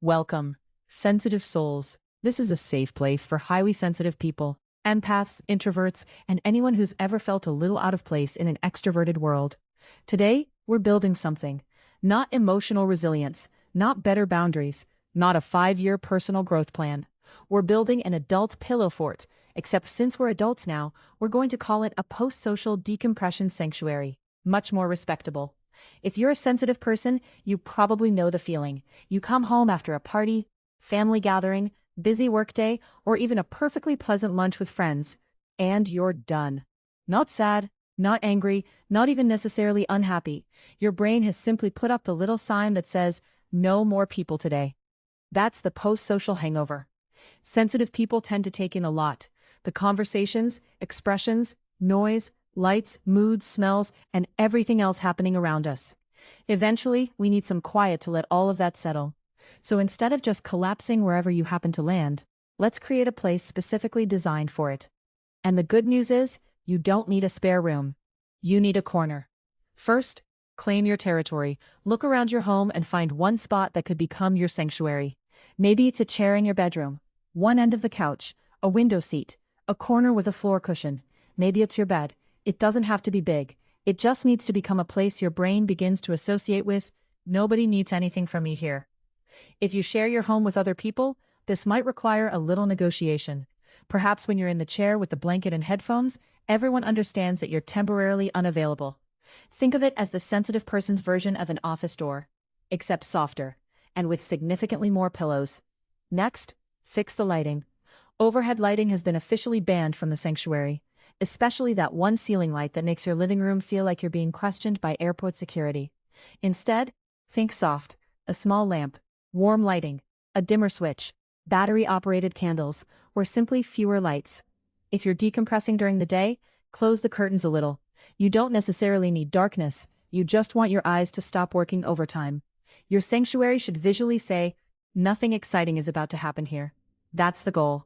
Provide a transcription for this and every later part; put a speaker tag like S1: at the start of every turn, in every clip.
S1: Welcome, sensitive souls. This is a safe place for highly sensitive people, empaths, introverts, and anyone who's ever felt a little out of place in an extroverted world. Today, we're building something. Not emotional resilience, not better boundaries, not a 5-year personal growth plan. We're building an adult pillow fort, except since we're adults now, we're going to call it a post-social decompression sanctuary. Much more respectable. If you're a sensitive person, you probably know the feeling. You come home after a party, family gathering, busy workday, or even a perfectly pleasant lunch with friends, and you're done. Not sad, not angry, not even necessarily unhappy. Your brain has simply put up the little sign that says, "No more people today." That's the post-social hangover. Sensitive people tend to take in a lot. The conversations, expressions, noise, lights, moods, smells, and everything else happening around us. Eventually, we need some quiet to let all of that settle. So instead of just collapsing wherever you happen to land, let's create a place specifically designed for it. And the good news is, you don't need a spare room. You need a corner. First, claim your territory. Look around your home and find one spot that could become your sanctuary. Maybe it's a chair in your bedroom, one end of the couch, a window seat, a corner with a floor cushion. Maybe it's your bed. It doesn't have to be big. It just needs to become a place your brain begins to associate with. Nobody needs anything from me here. If you share your home with other people, this might require a little negotiation. Perhaps when you're in the chair with the blanket and headphones, everyone understands that you're temporarily unavailable. Think of it as the sensitive person's version of an office door, except softer, and with significantly more pillows. Next, fix the lighting. Overhead lighting has been officially banned from the sanctuary, especially that one ceiling light that makes your living room feel like you're being questioned by airport security. Instead, think soft, a small lamp, warm lighting, a dimmer switch, battery-operated candles, or simply fewer lights. If you're decompressing during the day, close the curtains a little. You don't necessarily need darkness, you just want your eyes to stop working overtime. Your sanctuary should visually say, "Nothing exciting is about to happen here." That's the goal.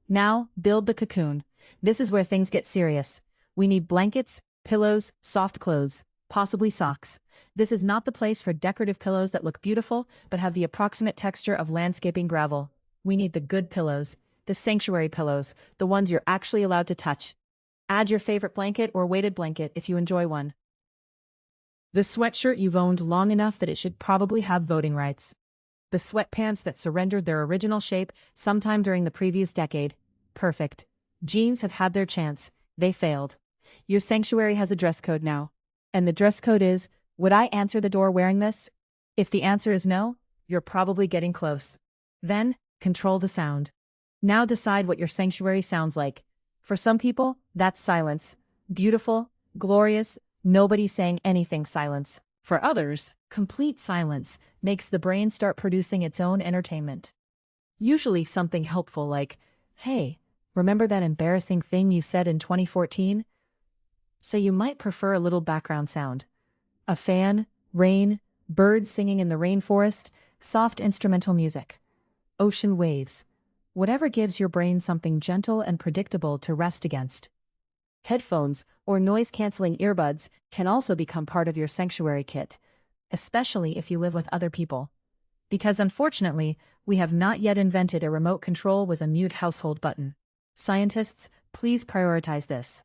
S1: Now, build the cocoon. This is where things get serious. We need blankets, pillows, soft clothes, possibly socks. This is not the place for decorative pillows that look beautiful but have the approximate texture of landscaping gravel. We need the good pillows, the sanctuary pillows, the ones you're actually allowed to touch. Add your favorite blanket or weighted blanket if you enjoy one. The sweatshirt you've owned long enough that it should probably have voting rights. The sweatpants that surrendered their original shape sometime during the previous decade. Perfect. Jeans have had their chance. They failed. Your sanctuary has a dress code now. And the dress code is, would I answer the door wearing this? If the answer is no, you're probably getting close. Then, control the sound. Now decide what your sanctuary sounds like. For some people, that's silence. Beautiful, glorious, nobody saying anything silence. For others, complete silence makes the brain start producing its own entertainment. Usually something helpful like, "Hey, remember that embarrassing thing you said in 2014? So you might prefer a little background sound. A fan, rain, birds singing in the rainforest, soft instrumental music, ocean waves. Whatever gives your brain something gentle and predictable to rest against. Headphones or noise-canceling earbuds can also become part of your sanctuary kit, especially if you live with other people. Because unfortunately, we have not yet invented a remote control with a mute household button. Scientists, please prioritize this.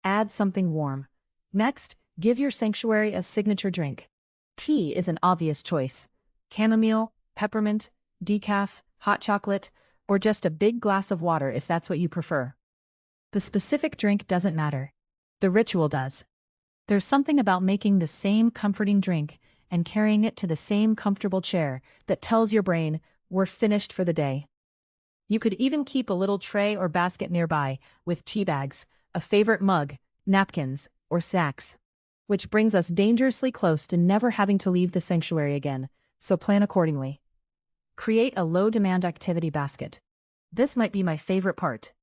S1: Add something warm. Next, give your sanctuary a signature drink. Tea is an obvious choice. Chamomile, peppermint, decaf, hot chocolate, or just a big glass of water if that's what you prefer. The specific drink doesn't matter. The ritual does. There's something about making the same comforting drink and carrying it to the same comfortable chair that tells your brain, we're finished for the day. You could even keep a little tray or basket nearby, with tea bags, a favorite mug, napkins, or snacks. Which brings us dangerously close to never having to leave the sanctuary again, so plan accordingly. Create a low-demand activity basket. This might be my favorite part.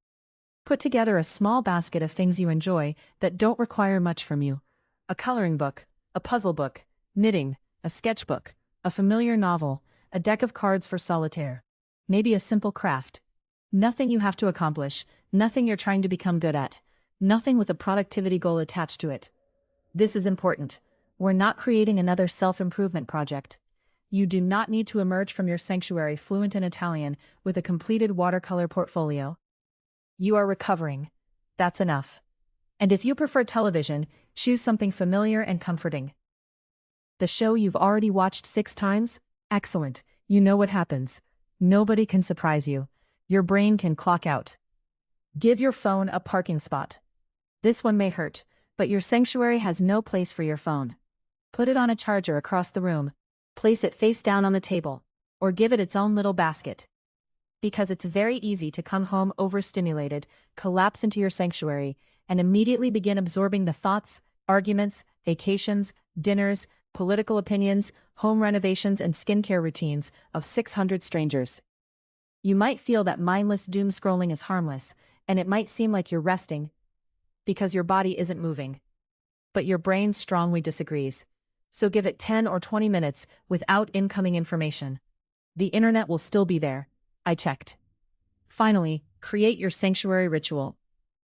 S1: Put together a small basket of things you enjoy that don't require much from you. A coloring book, a puzzle book, knitting, a sketchbook, a familiar novel, a deck of cards for solitaire. Maybe a simple craft. Nothing you have to accomplish, nothing you're trying to become good at, nothing with a productivity goal attached to it. This is important. We're not creating another self-improvement project. You do not need to emerge from your sanctuary fluent in Italian with a completed watercolor portfolio. You are recovering. That's enough. And if you prefer television, choose something familiar and comforting. The show you've already watched 6 times? Excellent. You know what happens. Nobody can surprise you. Your brain can clock out. Give your phone a parking spot. This one may hurt, but your sanctuary has no place for your phone. Put it on a charger across the room. Place it face down on the table. Or give it its own little basket. Because it's very easy to come home overstimulated, collapse into your sanctuary, and immediately begin absorbing the thoughts, arguments, vacations, dinners, political opinions, home renovations, and skincare routines of 600 strangers. You might feel that mindless doom scrolling is harmless, and it might seem like you're resting, because your body isn't moving. But your brain strongly disagrees. So give it 10 or 20 minutes without incoming information. The internet will still be there. I checked. Finally, create your sanctuary ritual.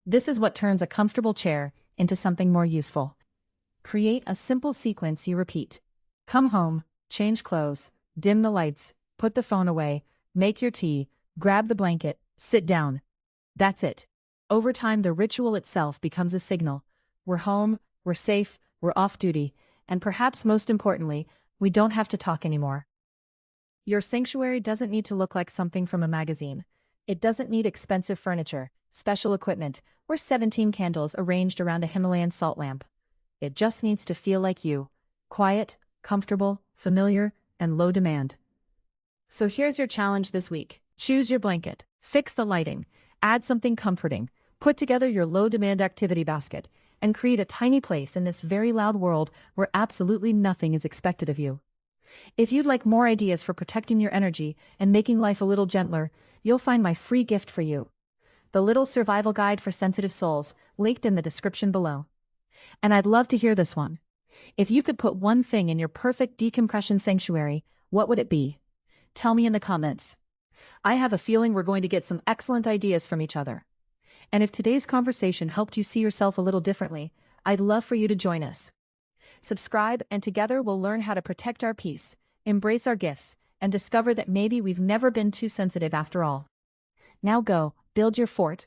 S1: This is what turns a comfortable chair into something more useful. Create a simple sequence you repeat. Come home, change clothes, dim the lights, put the phone away, make your tea, grab the blanket, sit down. That's it. Over time, the ritual itself becomes a signal. We're home, we're safe, we're off duty, and perhaps most importantly, we don't have to talk anymore. Your sanctuary doesn't need to look like something from a magazine. It doesn't need expensive furniture, special equipment, or 17 candles arranged around a Himalayan salt lamp. It just needs to feel like you. Quiet, comfortable, familiar, and low demand. So here's your challenge this week. Choose your blanket, fix the lighting, add something comforting, put together your low-demand activity basket, and create a tiny place in this very loud world where absolutely nothing is expected of you. If you'd like more ideas for protecting your energy and making life a little gentler, you'll find my free gift for you. The Little Survival Guide for Sensitive Souls, linked in the description below. And I'd love to hear this one. If you could put one thing in your perfect decompression sanctuary, what would it be? Tell me in the comments. I have a feeling we're going to get some excellent ideas from each other. And if today's conversation helped you see yourself a little differently, I'd love for you to join us. Subscribe, and together we'll learn how to protect our peace, embrace our gifts, and discover that maybe we've never been too sensitive after all. Now go, build your fort.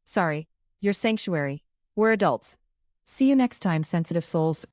S1: Sorry, your sanctuary. We're adults. See you next time, sensitive souls.